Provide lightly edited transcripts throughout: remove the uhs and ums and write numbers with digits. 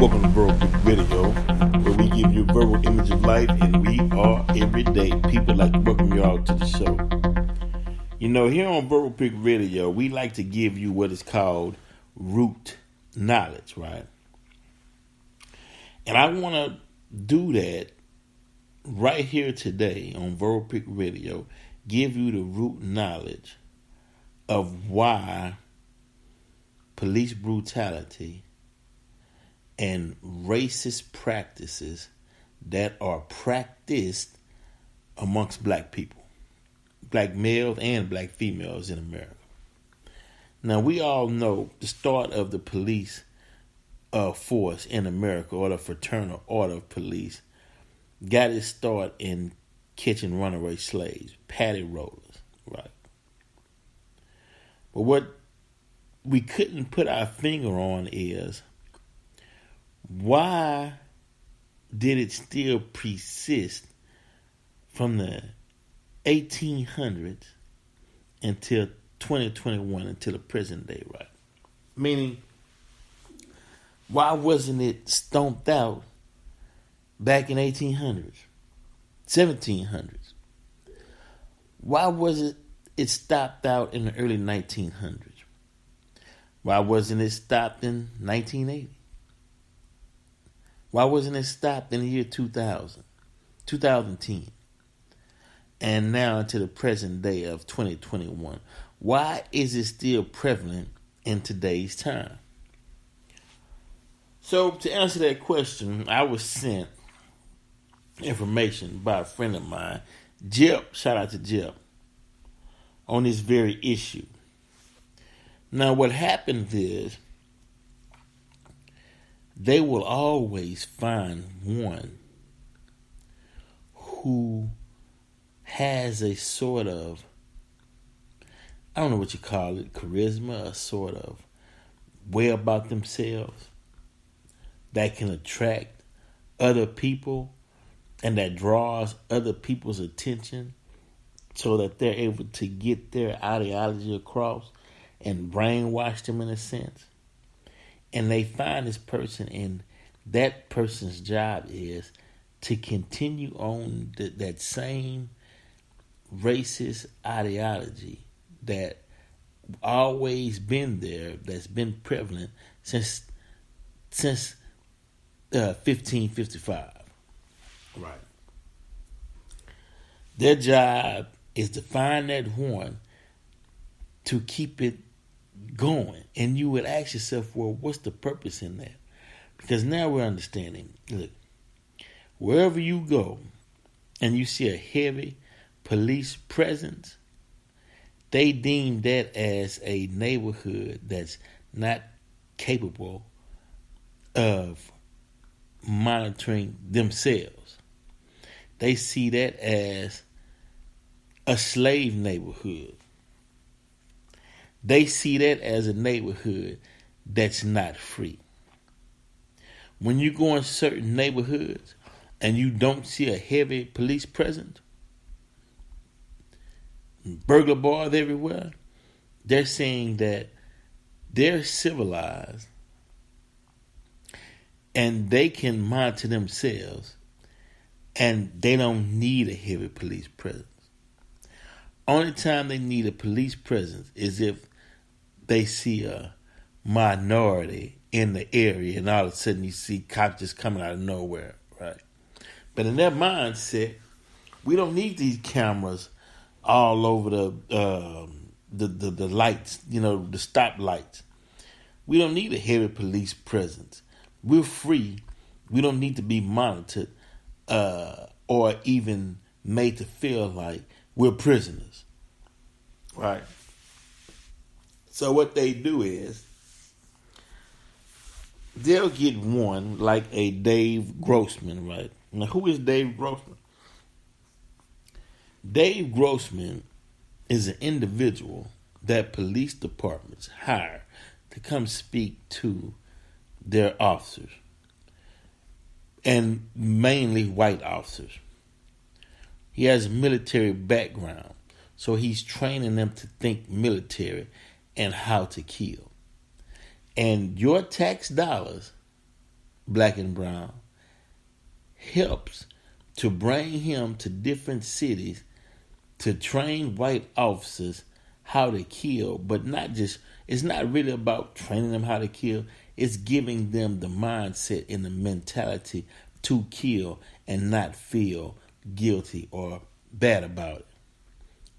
Welcome to Verbal Pick Video, where we give you a verbal image of life, and we are everyday people. Like to welcome you all to the show. You know, here on Verbal Pick Video, we like to give you what is called root knowledge, right? And I want to do that right here today on Verbal Pick Radio, give you the root knowledge of why police brutality and racist practices that are practiced amongst black people, black males and black females in America. Now, we all know the start of the police force in America, or the fraternal order of police, got its start in catching runaway slaves, paddy rollers, right? But what we couldn't put our finger on is, why did it still persist from the 1800s until 2021, until the present day, right? Meaning, why wasn't it stomped out back in 1800s, 1700s? Why was it stopped out in the early 1900s? Why wasn't it stopped in 1980? Why wasn't it stopped in the year 2000, 2010, and now into the present day of 2021? Why is it still prevalent in today's time? So, to answer that question, I was sent information by a friend of mine, Jip, shout out to Jip, on this very issue. Now, what happens is, they will always find one who has a sort of, I don't know what you call it, charisma, a sort of way about themselves that can attract other people and that draws other people's attention so that they're able to get their ideology across and brainwash them in a sense. And they find this person, and that person's job is to continue on that same racist ideology that always been there, that's been prevalent since 1555. Right. Their job is to find that one to keep it going. And you would ask yourself, well, what's the purpose in that? Because now we're understanding, look, wherever you go and you see a heavy police presence, they deem that as a neighborhood that's not capable of monitoring themselves. They see that as a slave neighborhood. They see that as a neighborhood that's not free. When you go in certain neighborhoods and you don't see a heavy police presence, burglar bars everywhere, they're saying that they're civilized and they can monitor themselves and they don't need a heavy police presence. Only time they need a police presence is if they see a minority in the area and all of a sudden you see cops just coming out of nowhere, right? But in their mindset, we don't need these cameras all over the lights, the stop lights. We don't need a heavy police presence. We're free. We don't need to be monitored or even made to feel like we're prisoners, right? So what they do is they'll get one like a Dave Grossman, right? Now, who is Dave Grossman? Dave Grossman is an individual that police departments hire to come speak to their officers, and mainly white officers. He has a military background, so he's training them to think military and how to kill. And your tax dollars black and brown, helps to bring him to different cities to train white officers how to kill, but not just, it's not really about training them how to kill, it's giving them the mindset and the mentality to kill and not feel guilty or bad about it.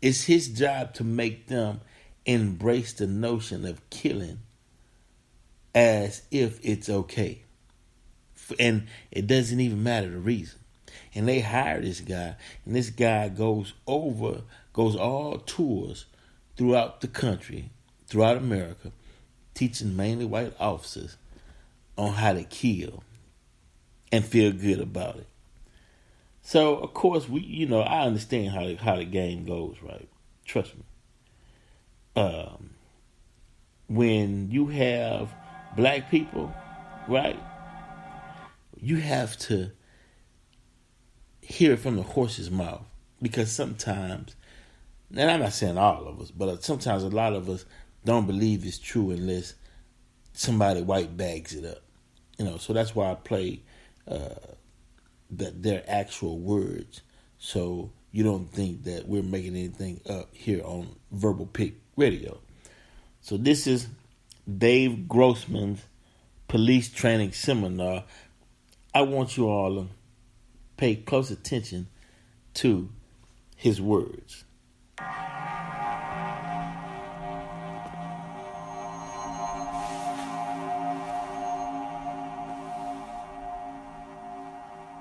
It's his job to make them embrace the notion of killing as if it's okay. And it doesn't even matter the reason. And they hire this guy, and this guy goes all tours throughout the country, throughout America, teaching mainly white officers on how to kill and feel good about it. So, of course, I understand how the game goes, right? Trust me. When you have black people, right, you have to hear it from the horse's mouth, because sometimes, and I'm not saying all of us, but sometimes a lot of us don't believe it's true unless somebody white bags it up. So that's why I play their actual words, so you don't think that we're making anything up here on Verbal Pick Radio. So this is Dave Grossman's police training seminar. I want you all to pay close attention to his words.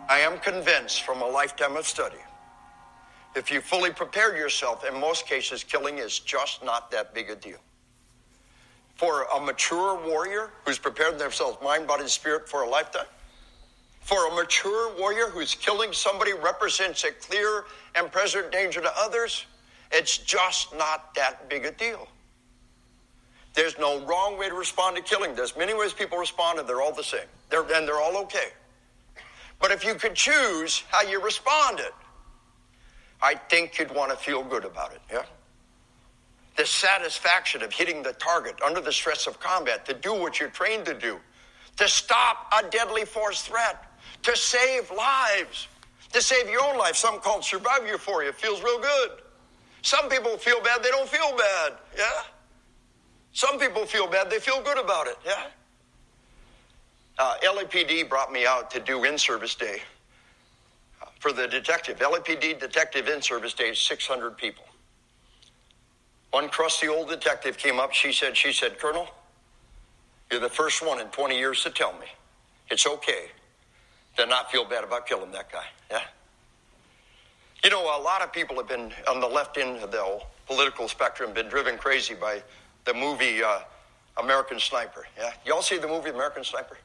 I am convinced from a lifetime of study, if you fully prepare yourself, in most cases, killing is just not that big a deal. For a mature warrior who's prepared themselves mind, body, and spirit for a lifetime, for a mature warrior who's killing somebody represents a clear and present danger to others, it's just not that big a deal. There's no wrong way to respond to killing. There's many ways people respond, and they're all the same. They're all okay. But if you could choose how you responded, I think you'd want to feel good about it, yeah? The satisfaction of hitting the target under the stress of combat, to do what you're trained to do, to stop a deadly force threat, to save lives, to save your own life. Some call it survive euphoria. It feels real good. Some people feel bad, they don't feel bad, yeah? Some people feel bad, they feel good about it, yeah? LAPD brought me out to do in-service day for the detective. LAPD detective in-service day is 600 people. One crusty old detective came up. She said, Colonel, you're the first one in 20 years to tell me it's okay to not feel bad about killing that guy. Yeah? A lot of people have been on the left end of the political spectrum, been driven crazy by the movie American Sniper. Yeah? Y'all see the movie American Sniper?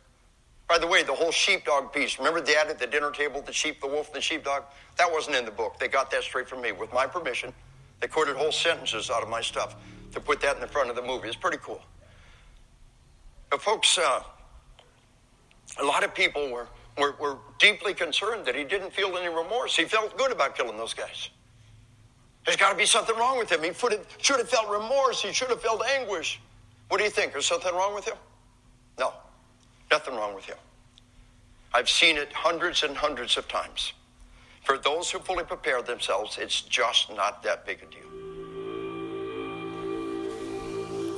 By the way, the whole sheepdog piece, remember they had at the dinner table, the sheep, the wolf, and the sheepdog? That wasn't in the book. They got that straight from me. With my permission, they quoted whole sentences out of my stuff to put that in the front of the movie. It's pretty cool. But folks, a lot of people were deeply concerned that he didn't feel any remorse. He felt good about killing those guys. There's got to be something wrong with him. He should have felt remorse. He should have felt anguish. What do you think? Is something wrong with him? No. Nothing wrong with him. I've seen it hundreds and hundreds of times. For those who fully prepare themselves, it's just not that big a deal.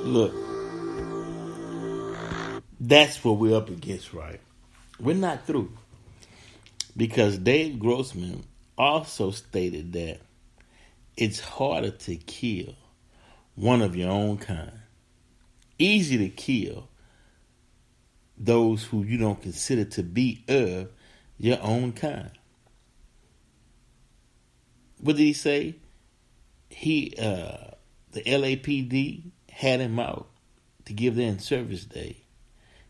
Look, that's what we're up against, right? We're not through. Because Dave Grossman also stated that it's harder to kill one of your own kind. Easy to kill those who you don't consider to be of your own kind. What did he say? The LAPD had him out to give their in-service day.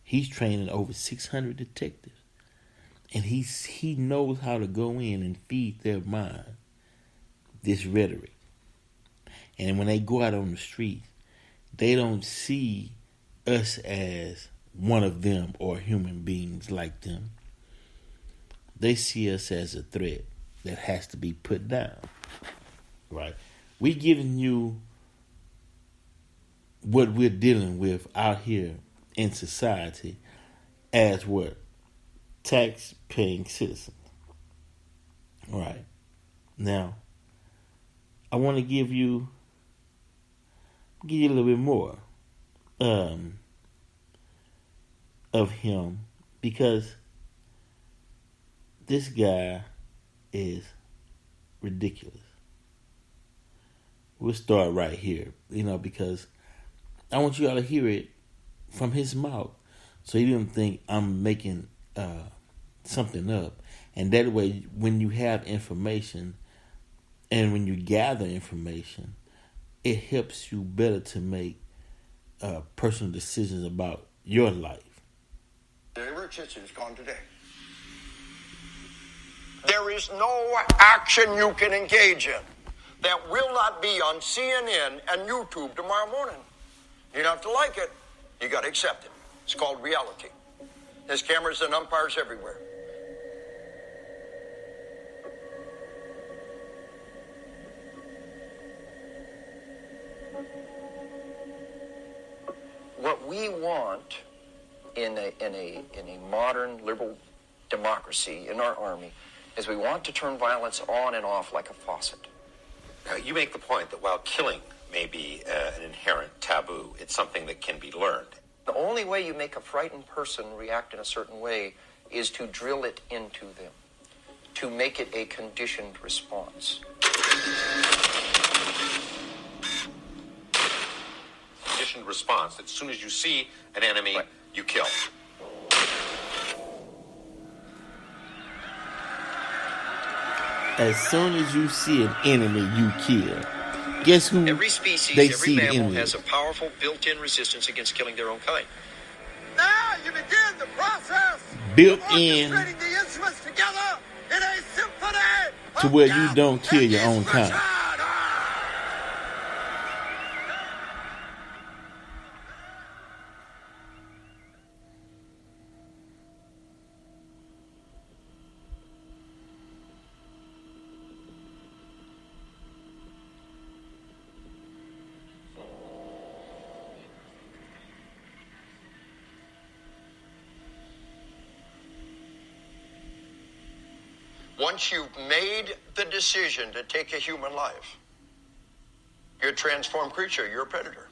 He's training over 600 detectives. And he knows how to go in and feed their mind this rhetoric. And when they go out on the street, they don't see us as one of them or human beings like them. They see us as a threat that has to be put down. Right? We giving you what we're dealing with out here in society as what? tax-paying citizens. All right. Now, I want to give you a little bit more of him, because this guy is ridiculous. We'll start right here, because I want you all to hear it from his mouth, so you don't think I'm making something up. And that way, when you have information and when you gather information, it helps you better to make personal decisions about your life. Every kitchen is gone today. There is no action you can engage in that will not be on CNN and YouTube tomorrow morning. You don't have to like it. You got to accept it. It's called reality. There's cameras and umpires everywhere. What we want in a modern liberal democracy in our army is we want to turn violence on and off like a faucet. You make the point that while killing may be an inherent taboo, it's something that can be learned. The only way you make a frightened person react in a certain way is to drill it into them, to make it a conditioned response. Conditioned response, that as soon as you see an enemy, right, you kill. As soon as you see an enemy, you kill. Guess who? Every species, every mammal has a powerful built-in resistance against killing their own kind. Now you begin the process built of in orchestrating the instruments together in a symphony to where you don't kill your own kind. Once you've made the decision to take a human life, you're a transformed creature. You're a predator.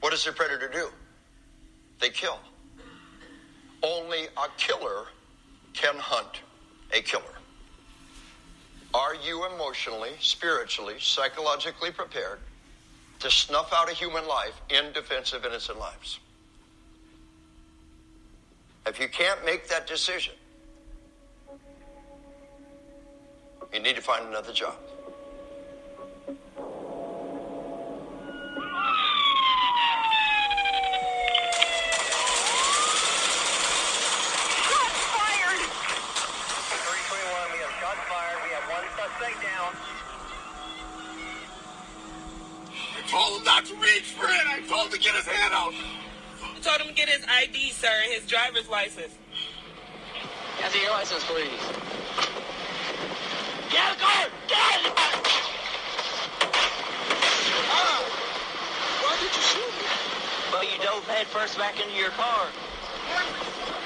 What does a predator do? They kill. Only a killer can hunt a killer. Are you emotionally, spiritually, psychologically prepared to snuff out a human life in defense of innocent lives? If you can't make that decision, you need to find another job. Shots fired! 321, we have shots fired. We have one suspect down. I told him not to reach for it. I told him to get his hand out. I told him to get his ID, sir, and his driver's license. Can I see your license, please? Get out of the car! Get out of the car! Why did you shoot me? Well, you dove head first back into your car.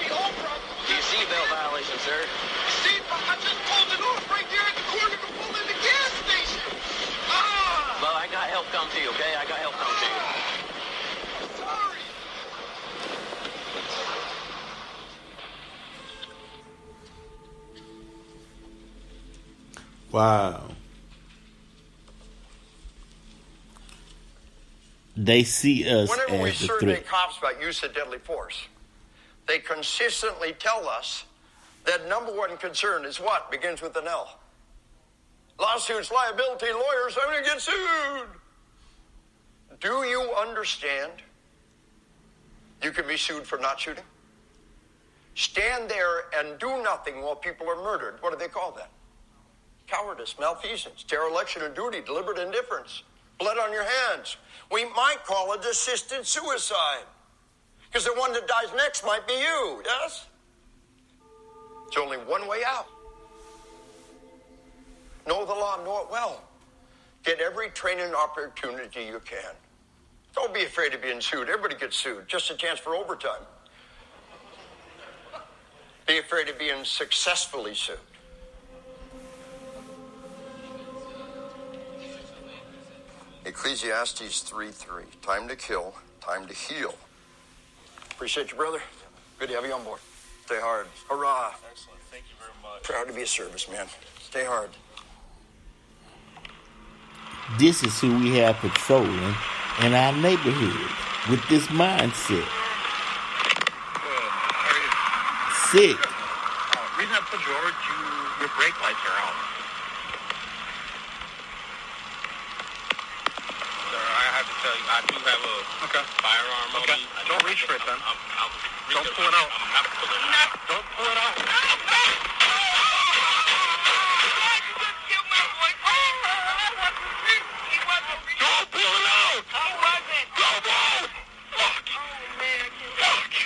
Do you seatbelt violation, sir? I just pulled it off right there at the corner to pull in the gas station. Well, I got help come to you, okay? I got help come to you. Sorry. Wow. They see us Whenever we as the survey threat. cops about use of deadly force, they consistently tell us that number one concern is what? Begins with an L. Lawsuits, liability, lawyers, I'm going to get sued. Do you understand you can be sued for not shooting? Stand there and do nothing while people are murdered. What do they call that? Cowardice, malfeasance, dereliction of duty, deliberate indifference, blood on your hands. We might call it assisted suicide, because the one that dies next might be you, yes? It's only one way out. Know the law, know it well. Get every training opportunity you can. Don't be afraid of being sued. Everybody gets sued. Just a chance for overtime. Be afraid of being successfully sued. Ecclesiastes 3:3. Time to kill, time to heal. Appreciate you, brother. Good to have you on board. Stay hard. Hurrah. Excellent. Thank you very much. Proud to be a serviceman. Stay hard. This is who we have patrolling in our neighborhood with this mindset. Sick. Reason I put George, your brake lights are out. Sir, I have to tell you, I do have a firearm on me. Don't reach for it, then. Don't pull it out. I'm not pulling it out. Don't pull it out. Don't pull it out! How was it? Don't move! Fuck! Oh, man. Fuck!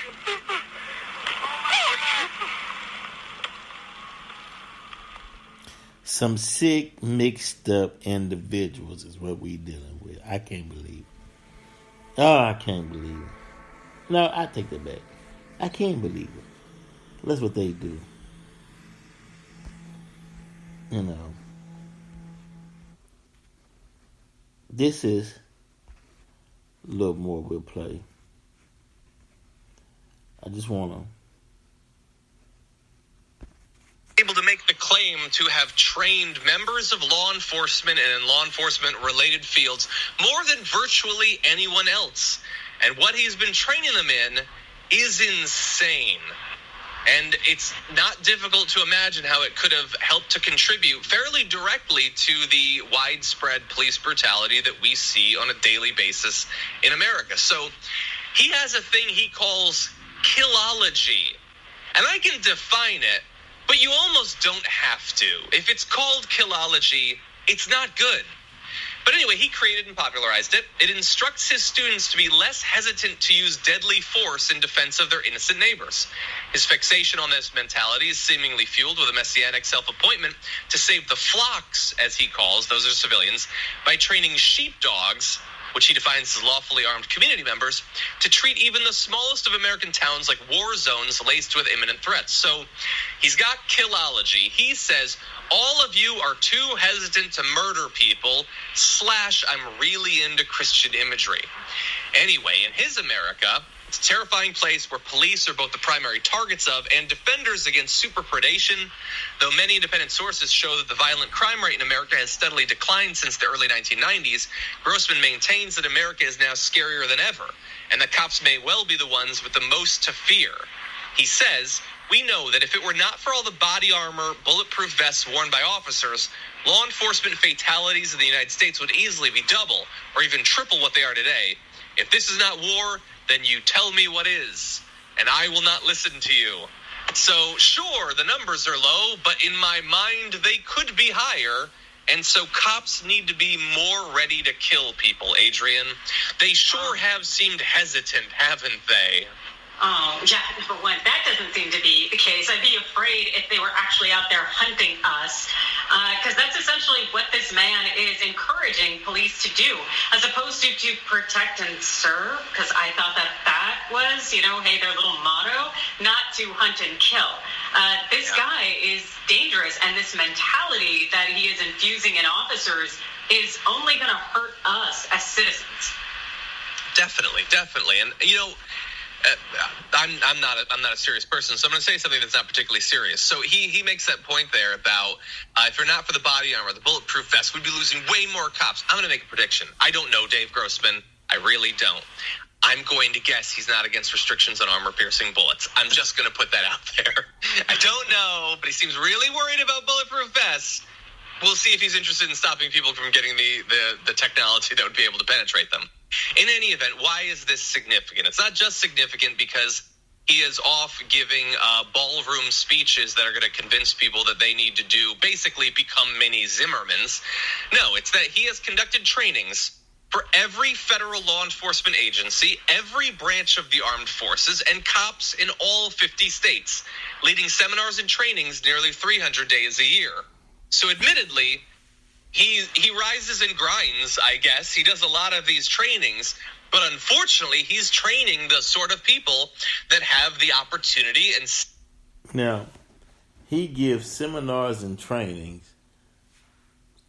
Some sick, mixed up individuals is what we dealing with. I can't believe it. Oh, I can't believe it. No, I take that back. I can't believe it. That's what they do. You know. This is a little more we'll play. I just want to. Able to make the claim to have trained members of law enforcement and in law enforcement related fields more than virtually anyone else. And what he's been training them in is insane. And it's not difficult to imagine how it could have helped to contribute fairly directly to the widespread police brutality that we see on a daily basis in America. So he has a thing he calls killology. And I can define it, but you almost don't have to. If it's called killology, it's not good. But anyway, he created and popularized it. It instructs his students to be less hesitant to use deadly force in defense of their innocent neighbors. His fixation on this mentality is seemingly fueled with a messianic self-appointment to save the flocks, as he calls, those are civilians, by training sheepdogs, which he defines as lawfully armed community members, to treat even the smallest of American towns like war zones laced with imminent threats. So he's got killology. He says, all of you are too hesitant to murder people, / I'm really into Christian imagery. Anyway, in his America, it's a terrifying place where police are both the primary targets of and defenders against superpredation. Though many independent sources show that the violent crime rate in America has steadily declined since the early 1990s, Grossman maintains that America is now scarier than ever, and that cops may well be the ones with the most to fear. He says, we know that if it were not for all the body armor, bulletproof vests worn by officers, law enforcement fatalities in the United States would easily be double or even triple what they are today. If this is not war, then you tell me what is, and I will not listen to you. So, sure, the numbers are low, but in my mind, they could be higher, and so cops need to be more ready to kill people, Adrian. They sure have seemed hesitant, haven't they? Oh, yeah, number one, that doesn't seem to be the case. I'd be afraid if they were actually out there hunting us, because that's essentially what this man is encouraging police to do, as opposed to protect and serve, because I thought that was, hey, their little motto, not to hunt and kill. This guy is dangerous, and this mentality that he is infusing in officers is only going to hurt us as citizens. Definitely. And, I'm not a serious person, so I'm going to say something that's not particularly serious. So he makes that point there about if you're not for the body armor, the bulletproof vest, we'd be losing way more cops. I'm going to make a prediction. I don't know Dave Grossman. I really don't. I'm going to guess he's not against restrictions on armor-piercing bullets. I'm just going to put that out there. I don't know, but he seems really worried about bulletproof vests. We'll see if he's interested in stopping people from getting the technology that would be able to penetrate them. In any event, why is this significant? It's not just significant because he is off giving ballroom speeches that are going to convince people that they need to basically become mini Zimmermans. No, it's that he has conducted trainings for every federal law enforcement agency, every branch of the armed forces, and cops in all 50 states, leading seminars and trainings nearly 300 days a year. So admittedly, he rises and grinds, I guess. He does a lot of these trainings, but unfortunately, he's training the sort of people that have the opportunity and Now, he gives seminars and trainings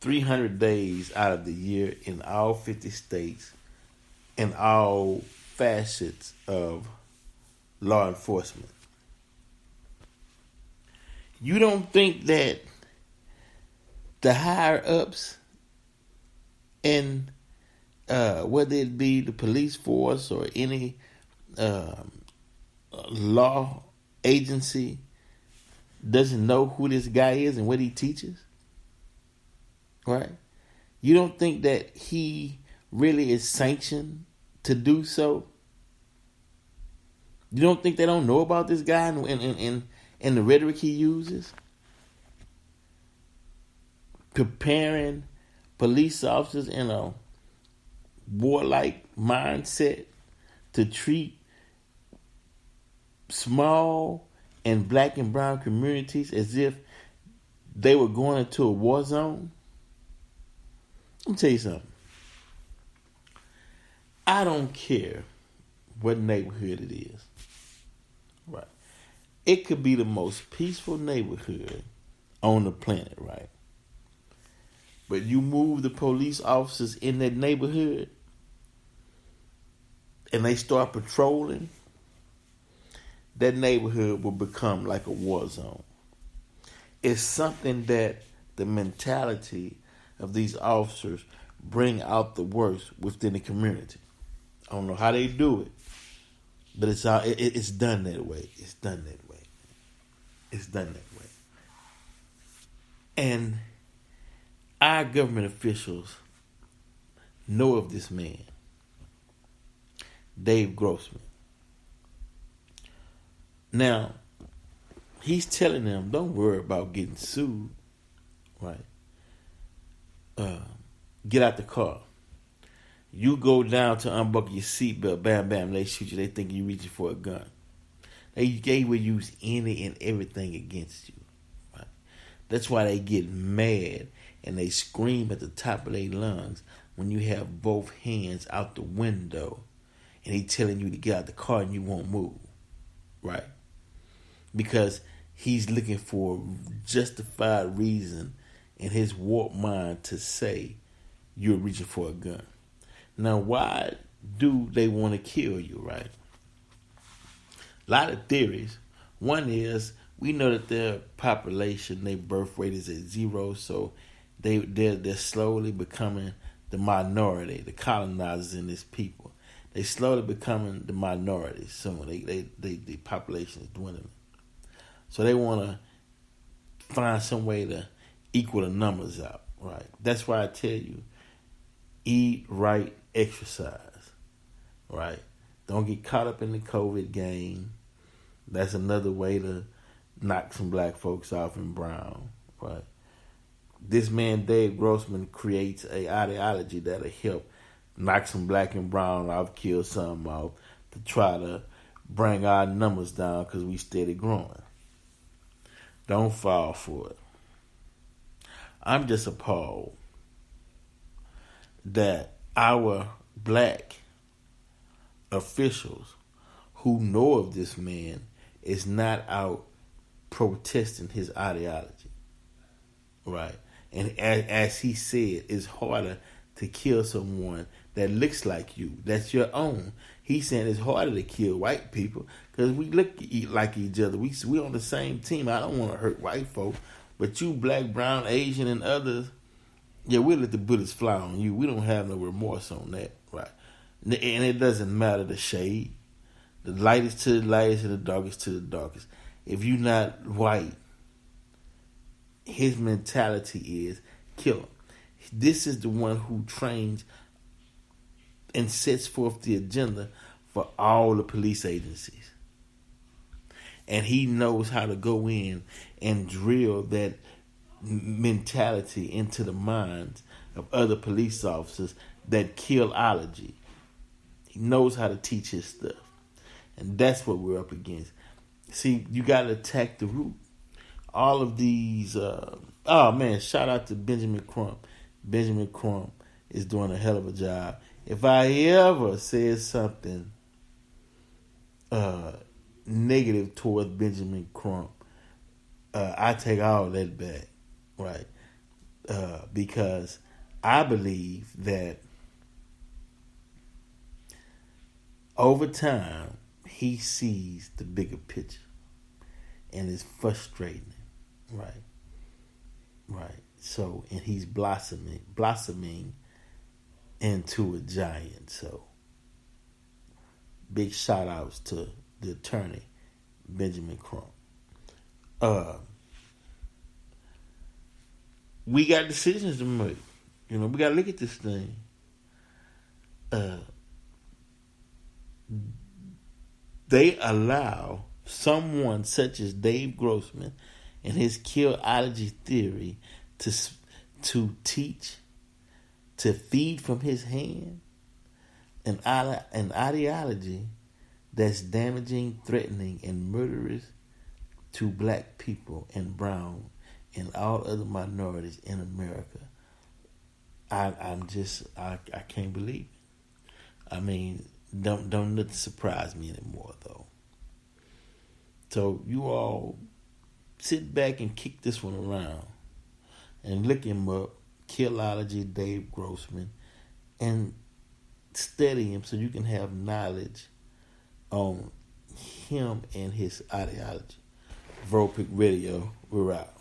300 days out of the year in all 50 states in all facets of law enforcement. You don't think that the higher ups in whether it be the police force or any law agency doesn't know who this guy is and what he teaches? Right? You don't think that he really is sanctioned to do so? You don't think they don't know about this guy and the rhetoric he uses? Preparing police officers in a warlike mindset to treat small and black and brown communities as if they were going into a war zone. Let me tell you something. I don't care what neighborhood it is. Right. It could be the most peaceful neighborhood on the planet, right? But you move the police officers in that neighborhood and they start patrolling, that neighborhood will become like a war zone. It's something that the mentality of these officers bring out the worst within the community. I don't know how they do it, but it's done that way. It's done that way. It's done that way. And our government officials know of this man, Dave Grossman. Now, he's telling them, don't worry about getting sued, right? Get out the car. You go down to unbuckle your seatbelt, bam, bam, they shoot you. They think you're reaching for a gun. They will use any and everything against you. Right? That's why they get mad and they scream at the top of their lungs when you have both hands out the window and he telling you to get out the car and you won't move. Right? Because he's looking for justified reason in his warped mind to say you're reaching for a gun. Now, why do they want to kill you, right? A lot of theories. One is we know that their population, their birth rate is at 0, so they're slowly becoming the minority, the colonizers in this people. They slowly becoming the minority soon. The population is dwindling. So they want to find some way to equal the numbers out, right? That's why I tell you, eat right, exercise, right? Don't get caught up in the COVID game. That's another way to knock some black folks off in brown, right? This man, Dave Grossman, creates a ideology that'll help knock some black and brown off, kill some off, to try to bring our numbers down because we steady growing. Don't fall for it. I'm just appalled that our black officials who know of this man is not out protesting his ideology, right? And as he said, it's harder to kill someone that looks like you, that's your own. He's saying it's harder to kill white people because we look like each other. We on the same team. I don't want to hurt white folk, but you black, brown, Asian, and others, yeah, we'll let the bullets fly on you. We don't have no remorse on that, right? And it doesn't matter the shade. The lightest to the lightest and the darkest to the darkest. If you're not white, his mentality is kill him. This is the one who trains and sets forth the agenda for all the police agencies. And he knows how to go in and drill that mentality into the minds of other police officers that killology. He knows how to teach his stuff. And that's what we're up against. See, you got to attack the root. All of these, shout out to Benjamin Crump. Benjamin Crump is doing a hell of a job. If I ever said something negative towards Benjamin Crump, I take all that back, right? Because I believe that over time he sees the bigger picture and it's frustrating, right? Right. So, and he's blossoming into a giant. So, big shout outs to the attorney, Benjamin Crump. We got decisions to make. You know, we got to look at this thing. They allow someone such as Dave Grossman and his killology theory to teach, to feed from his hand an ideology that's damaging, threatening, and murderous to black people and brown and all other minorities in America. I can't believe it. I mean, don't nothing surprise me anymore though. So you all sit back and kick this one around and look him up, Killology Dave Grossman, and study him so you can have knowledge on him and his ideology. Vropic Radio, we're out.